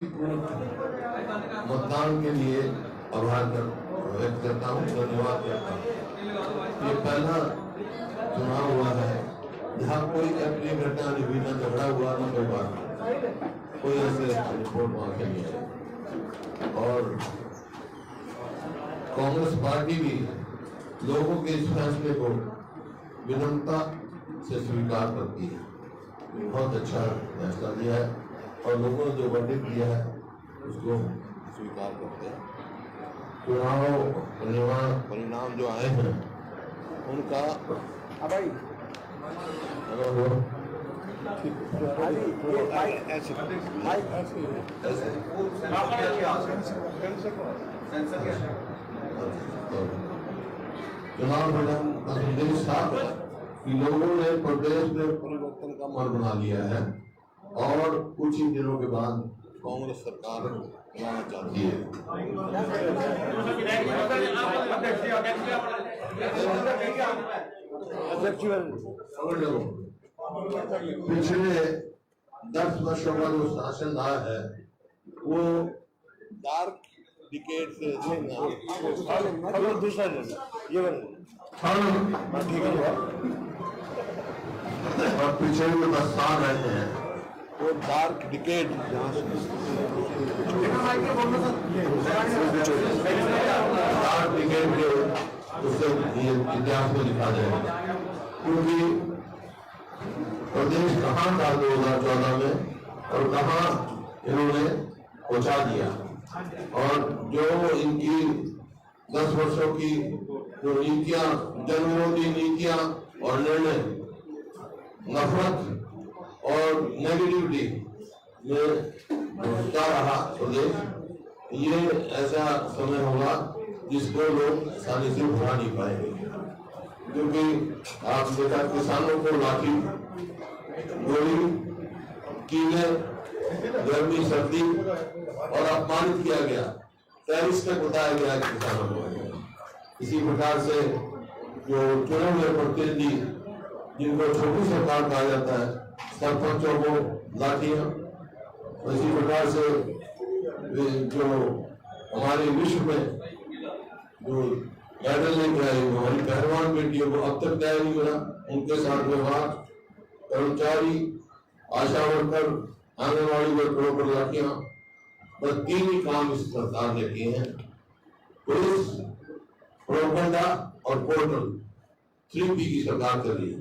मतदान के लिए आभार व्यक्त करता हूँ, धन्यवाद करता हूँ। ये पहला चुनाव हुआ है जहाँ कोई अप्रिय घटना नहीं हुई, न झगड़ा हुआ, न कोई बात, कोई ऐसे रिपोर्ट वहां के नहीं है। और कांग्रेस पार्टी भी लोगों के इस फैसले को विनम्रता से स्वीकार करती है। बहुत अच्छा फैसला दिया है और लोगों ने जो वर्डिक्ट दिया है उसको स्वीकार करते हैं। चुनाव परिणाम जो आए हैं उनका चुनाव परिणाम का संदेश साफ है कि लोगों ने प्रदेश में परिवर्तन का मन बना लिया है और कुछ ही दिनों के बाद कांग्रेस सरकार बनाना चाहती है। पिछले 10 वर्षों का जो शासन रहा है वो डार्क डिकेड से और पिछले जो 10 साल रहे हैं वो डार्क डिकेड डार्क डिकेड के उससे इतिहास में लिखा जाएगा, क्योंकि प्रदेश कहाँ था 2014 में और कहाँ इन्होंने पहुंचा दिया। और जो इनकी 10 वर्षों की जो नीतियां, जनविरोधी नीतियां और निर्णय, नफरत और नेगेटिविटी में क्या रहा प्रदेश, ये ऐसा समय होगा जिसको लोग आसानी से भुला नहीं पाएंगे। क्योंकि आप देखा किसानों को लाठी, गोली, कीले, गर्मी, सर्दी और अपमानित किया गया, टेररिस्ट बताया गया किसानों को। इसी प्रकार से जो चुने हुए प्रतिनिधि जिनको छोटी सरकार कहा जाता है, सरपंचों को लाठियां, इसी प्रकार से जो हमारे विश्व में जो मेडल लेके आई हमारी पहलवान बेटियों को अब तक न्याय नहीं मिला, उनके साथ व्यवहार, कर्मचारी, आशा वर्कर, आंगनबाड़ी वर्करों पर लाठियां, बस 3 ही काम इस सरकार ने किए हैं। पुलिस, प्रोपेगेंडा और पोर्टल, 3P की सरकार कर रही है।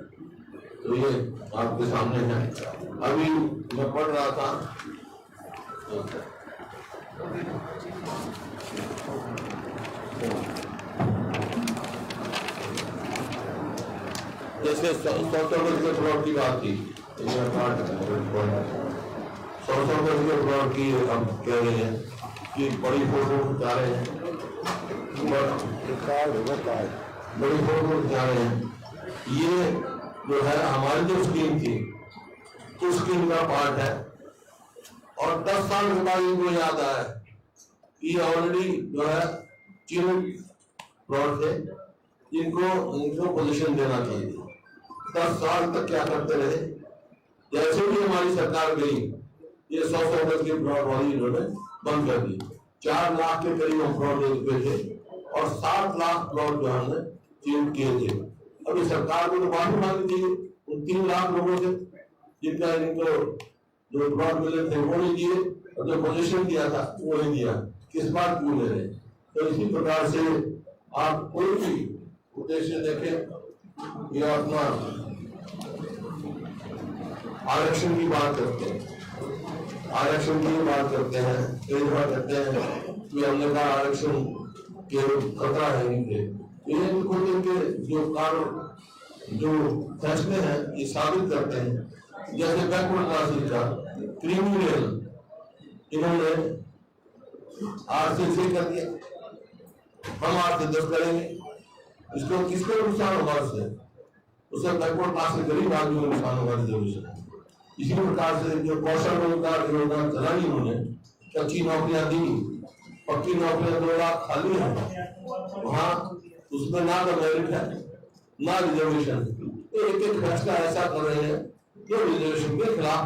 तो ये आपके सामने है। अभी मैं पढ़ रहा था जैसे 100 गज के प्लॉट की बात थी, 100 गज के प्लॉट की हम कह रहे हैं कि बड़ी फोटो खिंचा रहे हैं, बड़ी फोटो खिंचा रहे हैं। ये जो है हमारी जो स्कीम थी उस स्कीम का पार्ट है और 10 साल के बाद इनको याद आया ये ऑलरेडी जो है चीन प्लॉट थे इनको पोजीशन देना चाहिए। 10 साल तक क्या करते रहे, जैसे भी हमारी सरकार गई ये 100 गज के प्लॉट वाली इन्होंने बंद कर दी। 4 लाख के करीब हम प्लॉट दे चुके थे और 7 लाख प्लॉट जो हमने चेंज किए थे। अभी सरकार को तो माफी मांगनी चाहिए उन 3 लाख लोगों से जिनका इनको जो प्लॉट मिले थे वो नहीं दिए और जो पोजीशन दिया था वो नहीं दिया, किस बात क्यों ले रहे। तो इसी प्रकार से आप कोई भी उद्देश्य देखें, ये अपना आरक्षण की बात करते हैं, आरक्षण की बात करते हैं, कई बार कहते हैं कि हमने कहा आरक्षण के खतरा है इनके, इनके जो कानून जो फैसले हैं ये साबित करते हैं। जैसे बैकवर्ड क्लासेस का क्रिमिनल इन्होंने 8 से 6 कर दिया, हम 8 से 10 करेंगे, इसको किसको नुकसान होगा उससे बैकवर्ड क्लास से गरीब आदमी को नुकसान होगा रिजर्वेशन। इसी प्रकार से जो कौशल रोजगार योजना चलाई उन्होंने, कच्ची नौकरियां दी, पक्की नौकरियां 2 लाख खाली है, वहाँ उसमें ना तो मेरिट है ना रिजर्वेशन। तो एक फैसला ऐसा कर रहे हैं जो रिजर्वेशन के खिलाफ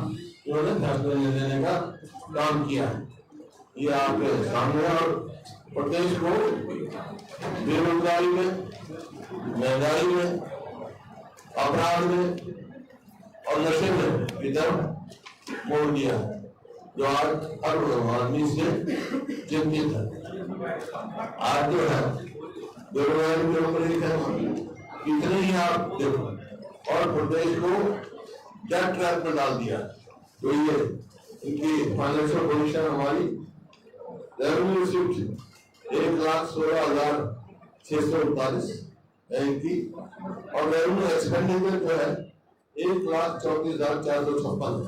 उन्होंने फैसला लेने का काम किया है। ये आपके सामने। और प्रदेश को बेरोजगारी में, महंगाई में, अपराध में और नशे में की तरफ मोड़ दिया, जो आज हर आदमी से चिंतित है। आज जो है बेरोजगारी के ऊपर है, कितने ही आप देखो, और प्रदेश को डेट ट्रैप में डाल दिया। तो ये इनकी फाइनेंशियल पोजीशन हमारी रेवेन्यू रिसीव्ड 1,16,639 है इनकी, और रेवेन्यू एक्सपेंडिचर जो है 1,34,456 है।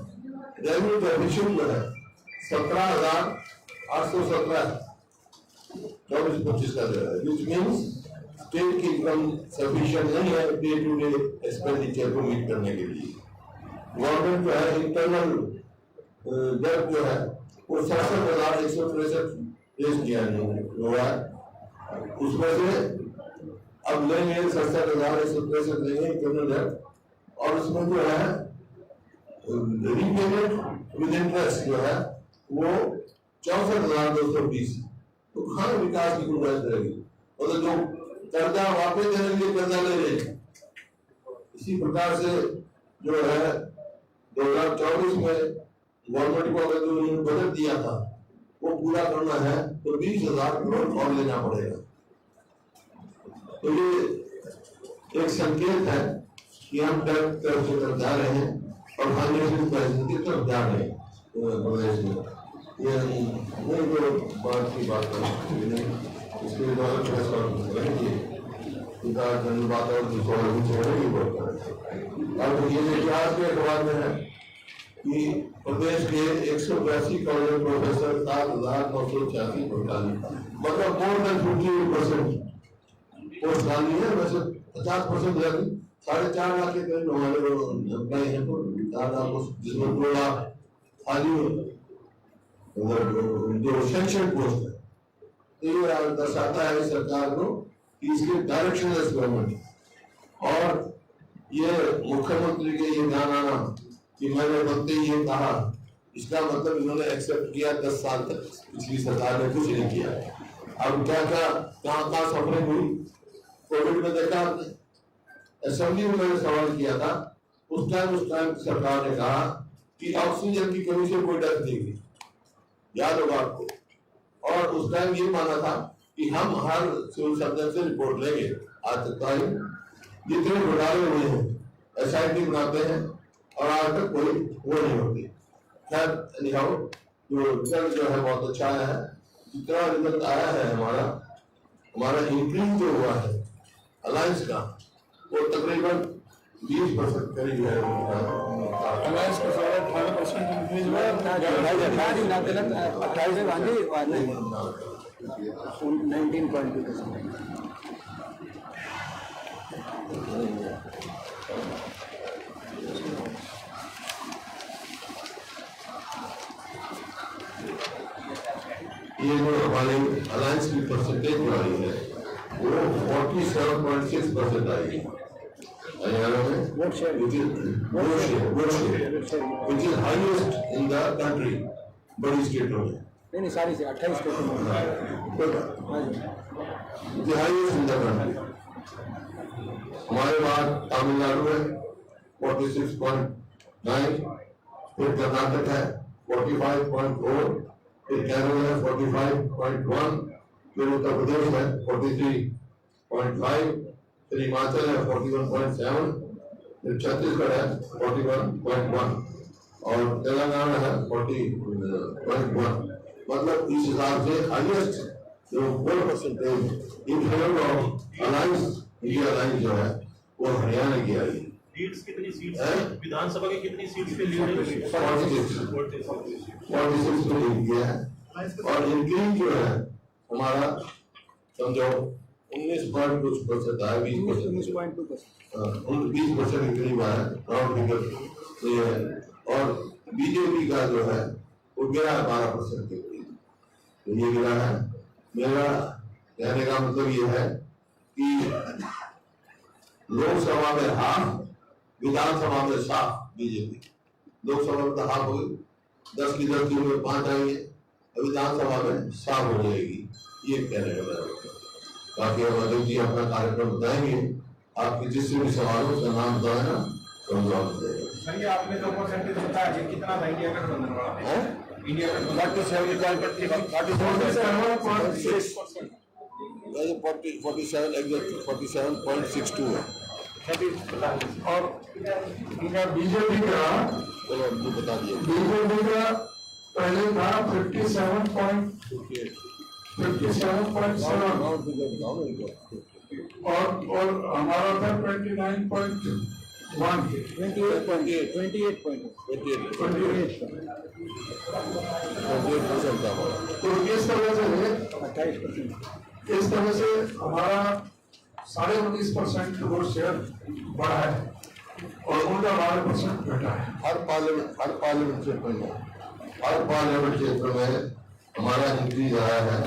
रेवेन्यू डेफिसिट जो है 17,817 24-25 का जो है, विच मीन्स स्टेट की इनकम सफिशिएंट नहीं है डे टू डे एक्सपेंडिचर को मीट करने के लिए। गवर्नमेंट जो है इंटरनल डेट जो है वो 67,163 रेज किया है, उसमें से अब लेंगे 67,163 लेंगे इंटरनल डेट, और उसमें जो है रीपेमेंट विद इंटरेस्ट जो है वो 64,220। तो कहाँ विकास की गुंजाइश रहेगी? मतलब जो कर्जा वापस देने के लिए कर्जा ले रहे हैं। इसी प्रकार से जो है 2024 में गवर्नमेंट को अगर जो उन्होंने बजट दिया था वो पूरा करना है तो 20,000 करोड़ और लेना पड़ेगा। तो ये एक संकेत है कि हम डेट तरफ से तरफ जा रहे हैं और फाइनेंशियल क्राइसिस की तरफ जा रहे हैं प्रदेश में। ये नहीं जो बात की बात करें इसके द्वारा धन्यवाद और दूसरा भी बोलता है। अब ये इतिहास के अखबार में है कि प्रदेश के 182 कॉलेज प्रोफेसर 7,986 मतलब मोर देन 50% पोस्ट खाली है। वैसे 50% 4.5 लाख के करीब हमारे एम्प्लॉय हैं, तो 4 लाख जिसमें 2 लाख खाली जो सेक्शन पोस्ट है। तो ये दर्शाता है सरकार को कि इसके डायरेक्शनलेस गवर्नमेंट, और ये मुख्यमंत्री के ये ध्यान आना कि मैंने बनते ही ये कहा, इसका मतलब इन्होंने एक्सेप्ट किया 10 साल तक पिछली सरकार ने कुछ नहीं किया। अब क्या क्या कहाँ सफरिंग हुई कोविड में देखा आपने। असेंबली में मैंने सवाल किया था, उस टाइम सरकार ने कहा कि ऑक्सीजन की कमी से कोई डेथ नहीं हुई, याद होगा आपको। और उस टाइम ये माना था कि हम हर सिविल सर्जन से रिपोर्ट लेंगे। आज तक जितने घोटाले हुए हैं SIT बनाते हैं और आज तक कोई वो नहीं होती। खैर एनीहाउ जो रिजल्ट जो है बहुत अच्छा आया है। जितना रिजल्ट आया है हमारा इंक्रीज जो हुआ है अलायंस का वो तकरीबन 20% करीब है। अलायंस का 18% इंक्रीज हुआ है। 19.2%। ये जो हमारे अलायंस की परसेंटेज जो आई है वो 47.6% आई है हरियाणा में, which is highest in the country, बड़ी स्टेटों में। नहीं सारी से 28 स्टेटों हाईएस्ट इन द कंट्री। हमारे बाद तमिलनाडु है 46.9, फिर कर्नाटक है 45.4, फिर केरल है 45.1, फिर उत्तर प्रदेश है 43.5, फिर हिमाचल है 41.7, फिर छत्तीसगढ़ है 41.1 और तेलंगाना है 40.1। मतलब इस हिसाब से हाईएस्ट जो 4% in favour of alliance, India alliance जो है वो हरियाणा की आई है। लीड्स कितनी सीट्स है? विधानसभा की कितनी सीट्स पे लीड है? 46 पे लीड किया है। और इंक्रीज जो है हमारा समझो 19.2% आया, 20% इंक्रीज हुआ है राउंड फिगर तो ये है। और बीजेपी का जो है वो गिरा है 12% के करीब, तो ये गिरा है। मेरा कहने का मतलब ये है कि लोकसभा में हाफ, विधानसभा में साफ बीजेपी। लोकसभा में तो हाफ हो गई, 10 की 10 में 5 आएंगे, विधानसभा में साफ हो जाएगी। ये कहने का मेरा मतलब। बाकी अमर जी अपना कार्यक्रम बताएंगे, आपके जिससे भी सवाल हो उसका नाम बताए ना तो हम जवाब देंगे। सर ये आपने जो परसेंटेज बताया है कितना था इंडिया गठबंधन वाला? इंडिया गठबंधन 47.62 है। और इनका बीजेपी का चलो आपको बता दिए। बीजेपी का पहले था 57.7 और हमारा था 29.1 तो इस तरह से हमारा 19.5% वोट शेयर बढ़ा है और उनका 12% घटा है। हर पार्लियामेंट क्षेत्र में हमारा इंक्रीज आया है।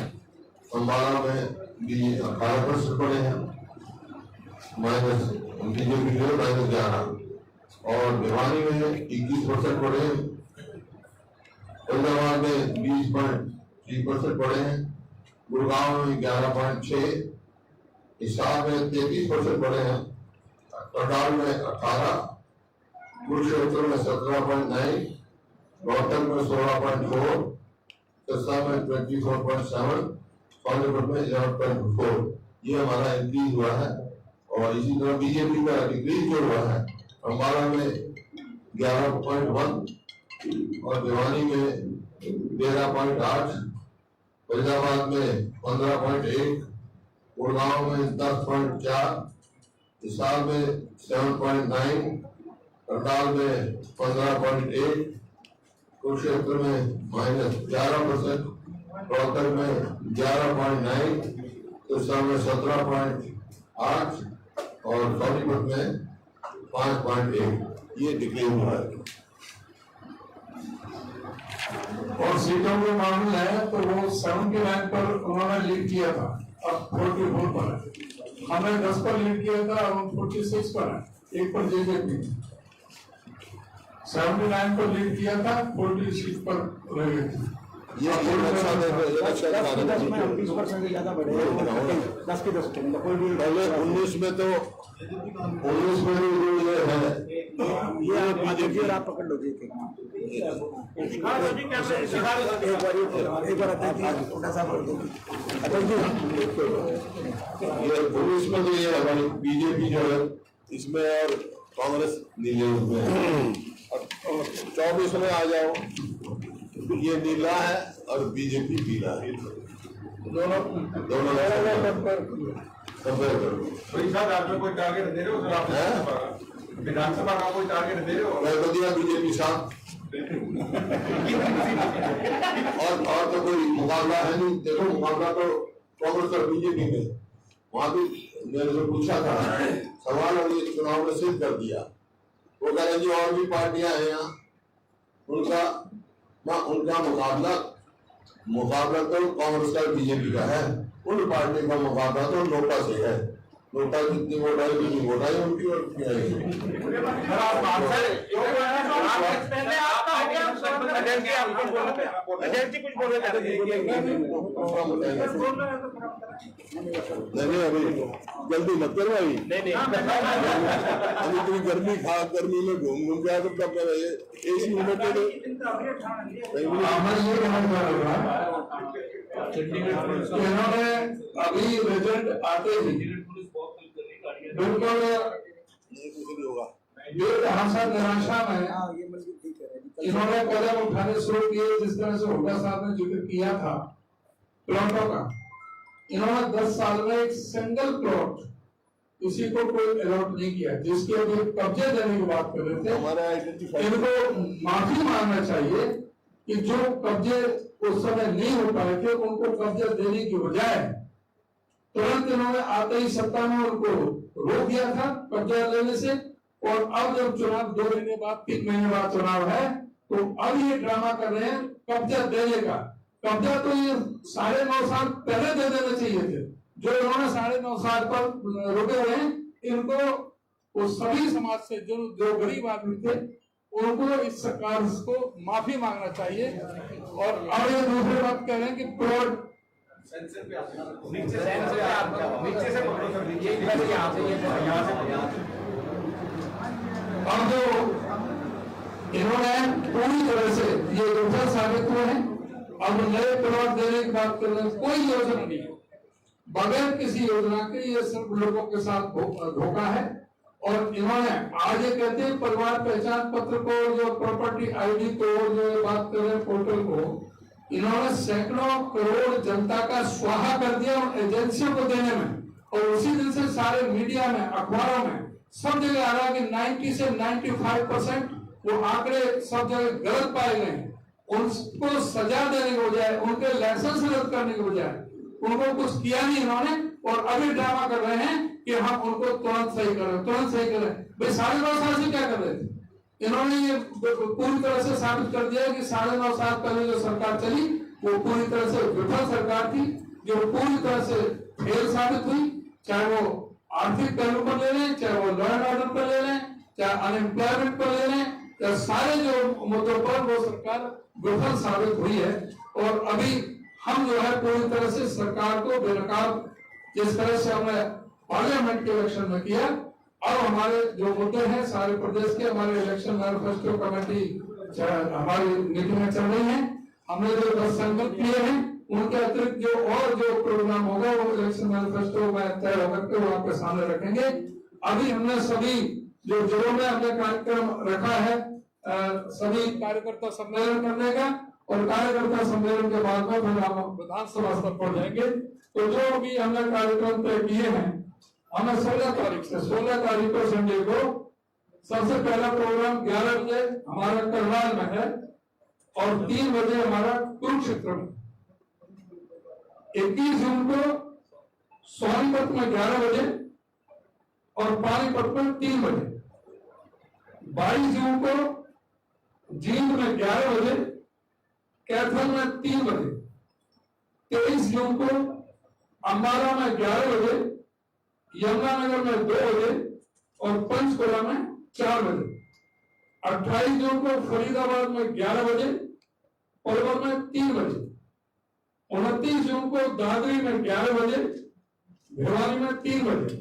अम्बाला में भी 18% पड़े हैं, माइनस बीजेपी के -11, और भिवानी में 21% पड़े हैं, फरीदाबाद में 20.3% पड़े हैं, गुड़गांव में 11.6, हिसार में 33% पड़े हैं, करनाल में 18, कुरुक्षेत्र में 17.9, रोहतक में 16.4, सिरसा में 24.7, सोनीपत में 11.4। ये हमारा इंक्रीज हुआ है। और इसी तरह बीजेपी का डिक्रीज जो हुआ है, अम्बाला में 11.1 और भिवानी में 13.8, फरीदाबाद में 15.1, गुड़गांव में 10.4, हिसार में 7.9, करनाल में 15.8, कुरुक्षेत्र में -11%, रोहतक में 11.9, सिरसा में 17.8 और सोनीपत में 5.1। ये डिक्लेयर हुआ है। और सीटों के मामले है तो वो 79 पर उन्होंने लीड किया था, अब 44 पर है। हमने 10 पर लीड किया था, अब 46 पर है, एक पर जेजेपी। 79 पर लीड किया था, 46 पर रह गए थे। ये में हम 20% से ज्यादा बढ़े 10 के 10 पहले 19 में तो 19 में जो ये है ये बीजेपी और आप पकड़ लो जी एक बार थोड़ा सा बोल दो। ये 19 में तो ये हमारी बीजेपी जो है इसमें और कांग्रेस नीले में है। और 24 में आ जाओ, ये नीला है और बीजेपी पीला है। दोनों कंपेयर करो। आप कोई टारगेट दे रहे हो सर? आप विधानसभा का कोई टारगेट दे रहे हो? मैं तो दिया बीजेपी साथ। और तो कोई मुकाबला है नहीं। देखो मुकाबला तो कांग्रेस और बीजेपी में। वहां भी मैंने जो पूछा था सवाल और ये चुनाव में सिद्ध कर दिया। वो कह रहे जी और भी पार्टियां हैं यहाँ, उनका मुकाबला तो कांग्रेस का बीजेपी का है। उन पार्टी का मुकाबला तो नोटा से है। नोटा जितनी वोट आई उतनी वोट आई उनकी और नहीं अभी जल्दी मत करो भाई। अभी तुम गर्मी में घूम के आए तो कब एसी में इन्होंने अभी रिजल्ट आते ही बिल्कुल निराशा में इन्होंने कदम उठाने शुरू किए। जिस तरह से हुड्डा साहब ने जिक्र किया था प्लॉटों का, इन्होंने 10 साल में एक सिंगल प्लॉट किसी को कोई अलॉट नहीं किया। जिसके अभी कब्जे देने की बात कर रहे थे, इनको माफी मांगना चाहिए कि जो कब्जे उस समय नहीं हो पाए थे उनको कब्जा देने की बजाय तुरंत इन्होंने आते ही सत्ता में उनको रोक दिया था कब्जा लेने से। और अब जब चुनाव 2 महीने बाद 3 महीने बाद चुनाव है तो अब ये ड्रामा कर रहे हैं कब्जा देने का। कब्जा तो ये 9.5 साल पहले दे देने चाहिए थे। जो इन्होंने 9.5 साल पर रुके हुए हैं, इनको वो सभी समाज से जो गरीब आदमी थे उनको इस सरकार को माफी मांगना चाहिए। और अब ये दूसरी बात कह रहे हैं कि प्लॉट अब जो इन्होंने पूरी तरह से ये विफल साबित हुए हैं। अब नए प्लॉट देने की बात कर रहे हैं, कोई योजना नहीं है, बगैर किसी योजना के ये सब लोगों के साथ धोखा है। और इन्होंने आज ये कहते हैं परिवार पहचान पत्र को, जो प्रॉपर्टी आईडी को, जो ये बात कर रहे हैं पोर्टल को, इन्होंने सैकड़ों करोड़ जनता का स्वाहा कर दिया और एजेंसियों को देने में। और उसी दिन से सारे मीडिया में, अखबारों में सब जगह आ रहा है कि 90 से 95% वो आंकड़े सब जगह गलत पाए गए हैं। उनको सजा देने के बजाय, उनके लाइसेंस रद्द करने के बजाय उनको कुछ किया नहीं इन्होंने, और अभी ड्रामा कर रहे हैं कि हम उनको तुरंत सही करें, तुरंत सही करें। भाई 9.5 साल से क्या कर रहे थे? इन्होंने ये पूरी तरह से साबित कर दिया कि 9.5 साल पहले जो सरकार चली वो पूरी तरह से विफल सरकार थी, जो पूरी तरह से फेल साबित हुई। चाहे वो आर्थिक पहलू पर ले लें, चाहे वो लॉ एंड ऑर्डर पर ले लें, चाहे अनएम्प्लॉयमेंट पर ले लें, या सारे जो मुद्दों पर वो सरकार विफल साबित हुई है। और अभी हम जो है पूरी तरह से सरकार को बेनकाब, जिस तरह से हमने पार्लियामेंट के इलेक्शन में किया, अब हमारे जो मुद्दे हैं सारे प्रदेश के, हमारे इलेक्शन मैनिफेस्टो कमेटी हमारी मीटिंग चल रही है। हमने जो 10 संकल्प किए हैं उनके अतिरिक्त जो और जो प्रोग्राम होगा वो इलेक्शन मैनिफेस्टो में तय होकर के वो आपके सामने रखेंगे। अभी हमने सभी जो जिलों में हमने कार्यक्रम रखा है, सभी कार्यकर्ता सम्मेलन करने का, और कार्यकर्ता सम्मेलन के बाद में फिर हम विधानसभा स्तर पर जाएंगे। तो जो भी हमने कार्यक्रम तय किए हैं, हमें 16 तारीख को संडे को सबसे पहला प्रोग्राम 11 बजे हमारा करनाल में है और 3 बजे हमारा कुरुक्षेत्र में। 21 जून को सोनीपत में 11 बजे और पानीपत में 3 बजे। 22 जून को जींद में 11 बजे, कैथल में 3 बजे। 23 जून को अंबाला में 11 बजे, यमुनानगर में 2 बजे और पंचकुला में 4 बजे। 28 जून को फरीदाबाद में 11 बजे, पलवल में 3 बजे। 29 जून को दादरी में 11 बजे, भिवानी में 3 बजे।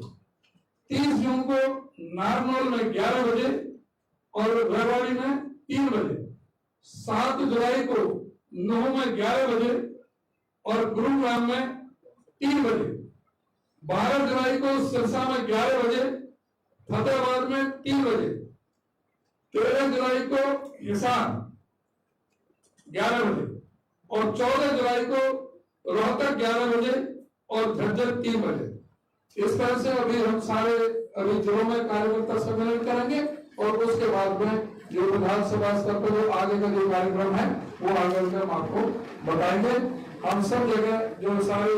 30 जून को नारनौल में 11 बजे और रेवाड़ी में 3 बजे। 7 जुलाई को नूह में 11 बजे और गुरुग्राम में 3 बजे। 12 जुलाई को सिरसा में 11 बजे, फतेहाबाद में 3 बजे। 13 जुलाई को हिसार 11 बजे और 14 जुलाई को रोहतक 11 बजे और झज्जर 3 बजे। इस तरह से अभी हम सारे जिलों में कार्यकर्ता सम्मेलन करेंगे और उसके बाद में जो विधानसभा स्तर पर जो आगे का जो कार्यक्रम है वो आगे हम आपको बताएंगे। हम सब जगह जो सारे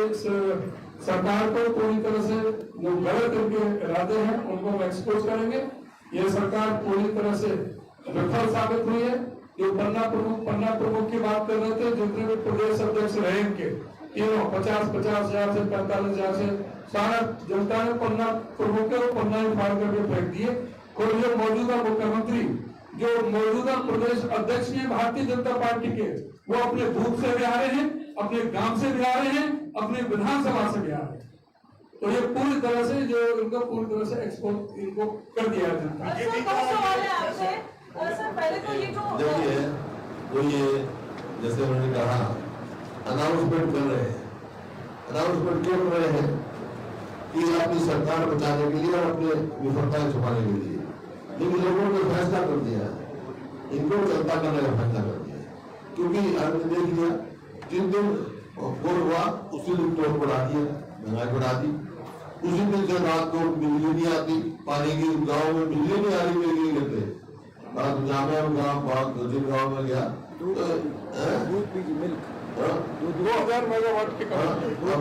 सरकार को पूरी तरह से जो गलत इनके इरादे हैं उनको हम एक्सपोज करेंगे। ये सरकार पूरी तरह से विफल साबित हुई है। जो पन्ना प्रमुख की बात कर रहे थे, जितने भी प्रदेश अध्यक्ष रहे इनके तीनों 50-50 हजार से 45 हजार से सारा जनता ने पन्ना प्रमुख के पन्ना ही फाड़ करके फेंक दिए। और जो मौजूदा मुख्यमंत्री, जो मौजूदा प्रदेश अध्यक्ष हैं भारतीय जनता पार्टी के, वो अपने बूथ से भी आ रहे हैं, अपने गांव से भी आ रहे हैं, अपने विधानसभा से भी आ रहे हैं। तो ये पूरी तरह से जो इनको पूरी तरह से एक्सपोज इनको कर दिया जाता है। देखिए तो ये जैसे उन्होंने कहा अनाउंसमेंट कर रहे हैं। अनाउंसमेंट क्यों कर रहे हैं? कि अपनी सरकार बचाने के लिए और अपने विफलताएं छुपाने के लिए। लेकिन लोगों ने फैसला कर दिया है, इनको जनता करने का फैसला कर दिया है। क्योंकि आपने देख लिया जिन दिन वोट हुआ उसी दिन तोड़ बढ़ा दिया, महंगाई बढ़ा दी। उसी दिन से रात को बिजली नहीं आती, पानी की गाँव में बिजली नहीं आ रही, बिजली लेते जामिया गाँव जिन गाँव में गया तो 2000 मेगावाट की अब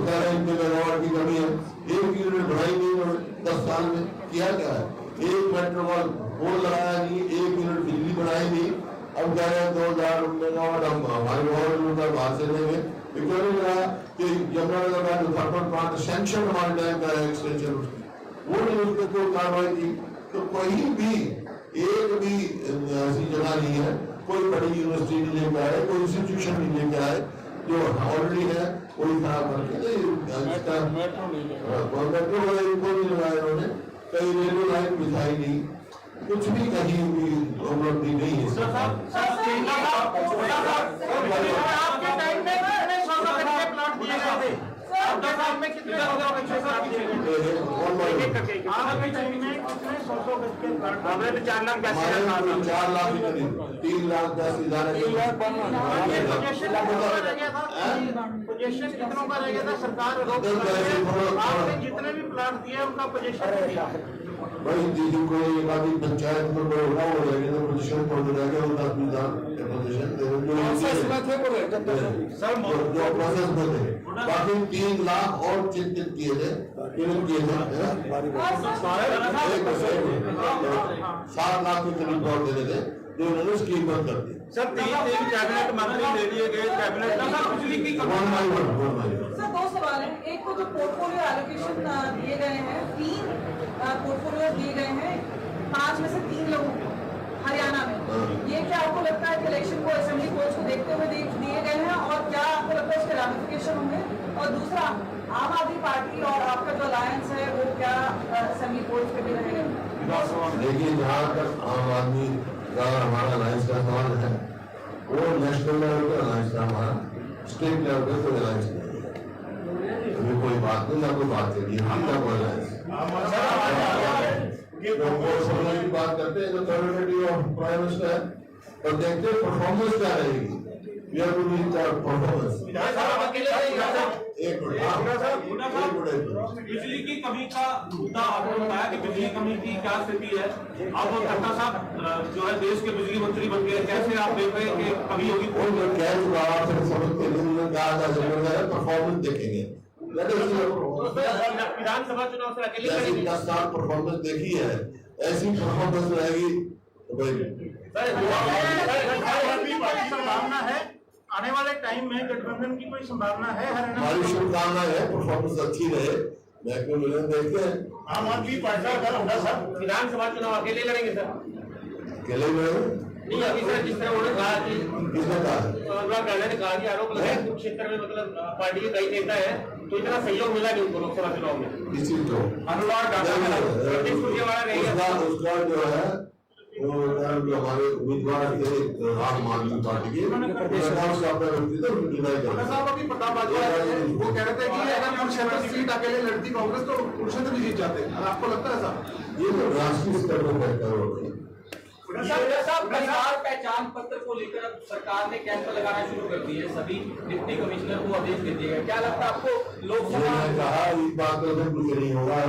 कह रहे हैं मेगावाट की कमी है। 1 यूनिट बढ़ाई नहीं 10 साल में। किया क्या है? 1 मेट्रोवॉल पोल लगाया नहीं, 1 यूनिट बिजली बढ़ाई नहीं। अब कह रहे हैं 2000 मेगावाट हम हमारे गवर्नमेंट बाहर से देंगे। क्यों नहीं रहा कि यमुनानगर का जो थर्मल प्लांट सैंक्शन हमारे टाइम का है एक्सटेंशन, वो नहीं उसके कोई कार्रवाई की। तो कहीं भी एक भी ऐसी जगह नहीं है, कोई बड़ी यूनिवर्सिटी नहीं लेके आए, कोई इंस्टीट्यूशन नहीं लेके आए, जो ऑलरेडी है वही खराब करके मेट्रो नहीं लगाया इन्होंने, कहीं रेलवे लाइन बिछाई नहीं, कुछ भी कहीं भी उपलब्धि नहीं है। आपके टाइम में कितने 100 कच्चे प्लॉट दिए गए थे? आपके टाइम में कितने 100 कच्चे प्लॉट दिए गए थे? आपके टाइम में कितने 100 कच्चे प्लॉट? हमने तो 4 लाख 10 हजार 4 लाख ही करीब 3 लाख 10 हजार पोजीशन कितनों का रह गया था? सरकार रोक आपने जितने भी प्लॉट दिए उनका पोजीशन भाई दीदी को एक आदमी पंचायत में बड़ा हो जाएगा तो पोजीशन पहुंच जाएगा, उनका पोजीशन जो प्रोसेस में थे, बाकी 3 लाख और चिन्हित किए थे, 7 लाख के करीब और देने थे, जो उन्होंने स्कीम बंद कर दी। सर 3 कैबिनेट मंत्री ले लिए गए, कैबिनेट बिजली की सर 2 सवाल है। एक को जो पोर्टफोलियो एलोकेशन दिए गए हैं, 3 पोर्टफोलियो दिए गए हैं 5 में से 3 लोगों को हरियाणा में, ये क्या आपको लगता है कि इलेक्शन को असेंबली कोर्स को देखते हुए दिए गए हैं, और क्या आपको लगता है उसके रामिफिकेशन होंगे? और दूसरा, आम आदमी पार्टी और आपका जो अलायंस है वो क्या असेंबली कोर्स पे भी रहेगा? देखिए, जहाँ तक आम आदमी का हमारा अलायंस का सवाल है, वो नेशनल लेवल पर अलायंस का, हमारा स्टेट लेवल पर कोई अलायंस नहीं है, अभी कोई बात नहीं, ना कोई बात करिए, हम क्या कोई अलायंस की बात करते हैं, तो कैबिनेट ऑफ प्राइम मिनिस्टर है, और देखते हैं परफॉर्मेंस क्या रहेगी, we have to meet the performance. बिजली की कमी का मुद्दा आपने बताया कि बिजली कमी की क्या स्थिति है। अब खट्टर साहब जो है देश के बिजली मंत्री बन गए, कैसे आप देख रहे हैं कि कमी होगी? कह चुका आपसे समझ के लिए कहा था परफॉर्मेंस देखेंगे, विधानसभा चुनाव से अकेले जैसी 10 साल परफॉर्मेंस देखी है ऐसी परफॉर्मेंस रहेगी तो भाई संभावना है आने वाले टाइम में गठबंधन की कोई संभावना है? हमारी शुभकामना है परफॉर्मेंस अच्छी रहे, महकमे मिलन देखते हैं। आम आदमी पार्टी का होगा सर, विधानसभा चुनाव अकेले लड़ेंगे सर? अकेले में नहीं, अभी सर जिस तरह उन्होंने कहा कि किसने कहा? अनुराग ठाकुर ने कहा कि आरोप लगाया कुरुक्षेत्र में मतलब पार्टी के कई नेता है, तो इतना सहयोग मिला नहीं उनको लोकसभा चुनाव में। किसी को अनुराग ठाकुर उसका जो है वो जो हमारे उम्मीदवार थे आम आदमी पार्टी के, उसका अपना व्यक्तित्व डिनाई कर रहे हैं। वो कह रहे थे कि अगर कुरुक्षेत्र सीट अकेले लड़ती कांग्रेस तो कुरुक्षेत्र भी जीत जाते हैं, आपको लगता है साहब? ये तो राष्ट्रीय स्तर पर बेहतर हो रही है। पहचान पत्र को लेकर अब सरकार ने कैंप लगाना शुरू कर दिए, सभी डिप्टी कमिश्नर को आदेश दे दिए गए, क्या लगता है आपको? लोकसभा मैंने कहा इस बात का तो कुछ नहीं होगा,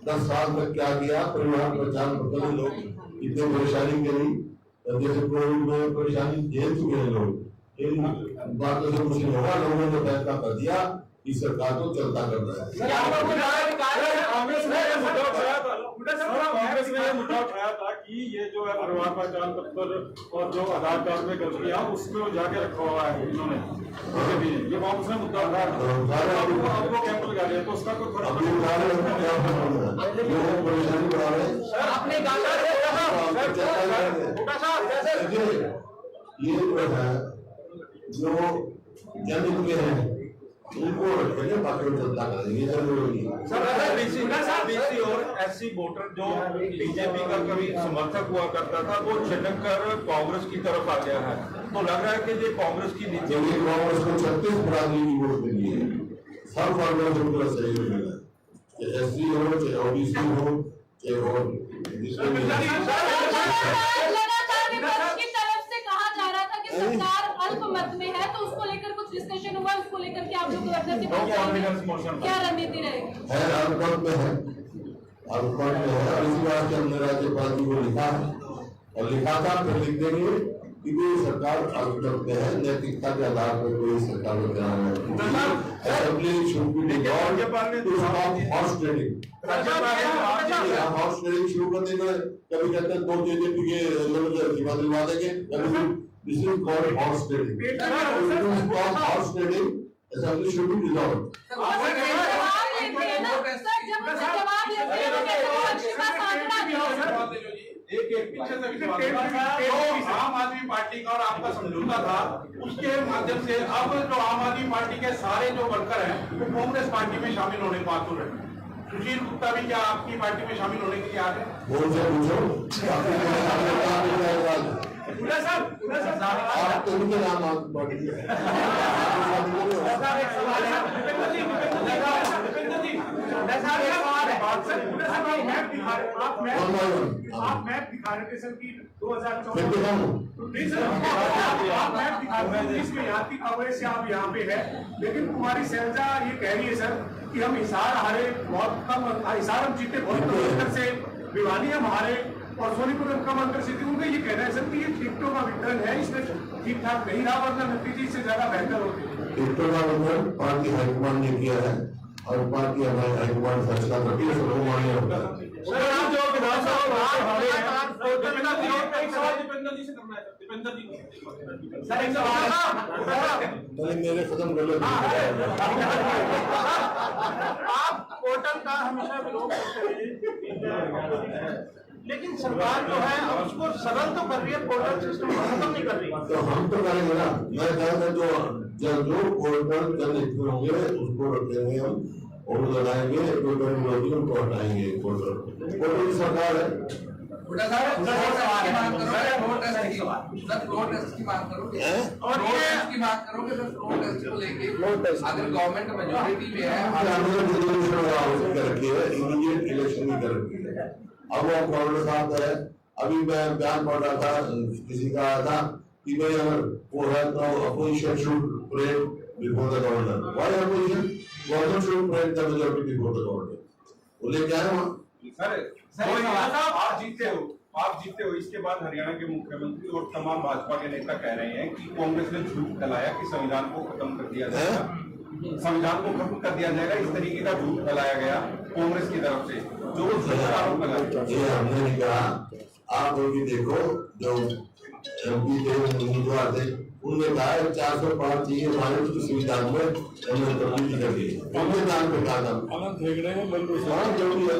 10 साल तक क्या किया, परिवार पहचान पत्र लोग इतने परेशानी करी, जैसे कोविड में परेशानी झेल चुके हैं लोग, इन बातों से कुछ नहीं होगा, लोगों ने फैसला कर दिया इस सरकार को चलता करना है। कांग्रेस ने मुद्दा उठाया था कि ये जो है परिवार पहचान पत्र और जो आधार कार्ड में गलतियां उसमें जाके रखा हुआ है इन्होंने, ये कांग्रेस ने मुद्दा उठाया, आपको कैंप लगा दिया, तो उसका कोई फर्क परेशानी बढ़ा रहे हैं। ये जो जमीन के हैं उनको रखेंगे, बाकी चलता करेंगे, ये जरूरी है। सर और एससी वोटर जो बीजेपी का कभी समर्थक हुआ करता था वो छिटक कर कांग्रेस की तरफ आ गया है, तो लग रहा है कि ये कांग्रेस की नीति कांग्रेस को 36 बरादरी की वोट मिली है, सब कांग्रेस को पूरा सहयोग मिला है, चाहे एससी हो, चाहे ओबीसी हो, चाहे और सरकार अल्पमत में है, तो उसको लेकर कुछ डिस्कशन हुआ, उसको लेकर के आप लोग क्या रणनीति रहेगी? है अल्पमत में है, अल्पमत में है, और इसी बात से हमने राज्यपाल जी को लिखा है और लिखा था, फिर लिख देंगे कि कोई सरकार अल्पमत में है, नैतिकता के आधार पर कोई सरकार को चलाना है। Assembly should be dissolved to stop horse trading. Horse trading शुरू कर देंगे, कभी कहते हैं 2 जेजेपी के लोग दिलवा देंगे, this is called horse trading. To stop horse trading, assembly should be dissolved. एक पीछे से जो आम आदमी पार्टी का और आपका समझौता था, उसके माध्यम से अब जो आम आदमी पार्टी के सारे जो वर्कर हैं वो कांग्रेस पार्टी में शामिल होने को आतुर है। सुशील गुप्ता भी क्या आपकी पार्टी में शामिल होने के लिए आ रहे हैं? आप उनके नाम आप मैप दिखा रहे थे सर की 2014 आप मैप दिखा रहे थे जिसमें यहाँ की कवरेज से आप यहाँ पे है, लेकिन कुमारी शैलजा ये कह रही है सर कि हम हिसार हारे बहुत कम, हिसार हम जीते बहुत कम अंतर से, भिवानी हम हारे और सोनीपत हम कम अंतर से थी। उनका ये कहना है सर कि ये टिकटों का वितरण है, इसमें ठीक ठाक नहीं रहा, वरना नतीजे इससे ज्यादा बेहतर होते। टिकटों का वितरण पार्टी हाईकमान ने किया है और पार्टी हमारे हाईकमान फैसला करती है, सब मान्य होता है। मेरे खत्म कर लो। आप पोर्टल का हमेशा विरोध करते हैं, लेकिन सरकार जो है अब उसको सरल तो कर रही है, पोर्टल सिस्टम खत्म नहीं कर रही। तो हम तो करेंगे ना, मैं चाहता जो पोर्टल जन होंगे उसको रखेंगे हम और लगाएंगे, उनको हटाएंगे। पोर्टल की सरकार है। अगर गवर्नमेंट मेजोरिटी में है, रखी है, इमीडिएट इलेक्शन भी कर रखी है। अब वो गवर्नर साहब है, अभी मैं बयान पढ़ रहा था, किसी का आया था कि भाई अगर वो है तो opposition should parade before the governor. Why opposition? Governor should parade the majority before the governor. वो लेके आए वहां। आप जीते हो, इसके बाद हरियाणा के मुख्यमंत्री और तमाम भाजपा के नेता कह रहे हैं कि कांग्रेस ने झूठ फैलाया कि संविधान को खत्म कर दिया जाएगा, संविधान को खत्म कर दिया जाएगा, इस तरीके का झूठ फैलाया गया कांग्रेस की तरफ से, जो आरोप लगाया। ये हमने नहीं कहा, आप लोग भी देखो, जो एमपी थे उम्मीदवार थे, उनने कहा 400 पार चाहिए हमारे उसकी संविधान में, हमने तब्दीली कर दी। उनके नाम पे कहा था जरूरी है।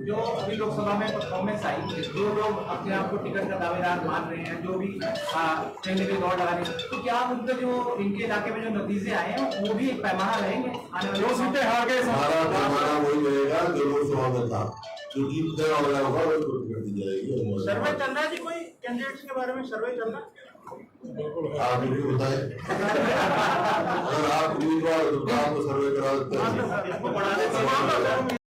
जो अभी लोकसभा में परफॉर्मेंस आई, जो लोग अपने आप को टिकट का दावेदार मान रहे हैं, जो भी कैंडिडेट दौड़ लगा रहे हैं, तो क्या उनके जो इनके इलाके में जो नतीजे आए हैं वो भी एक पैमाना रहेंगे आने वाले? जो सीटें हार गए, हमारा पैमाना वही रहेगा जो लोकसभा में था, जो जीतने वाला होगा उसको टिकट दी जाएगी। सर्वे चल रहा है जी, कोई कैंडिडेट्स के बारे में सर्वे चल रहा है? आप मुझे बताएं, अगर आप उम्मीदवार तो आप सर्वे करा देते हैं।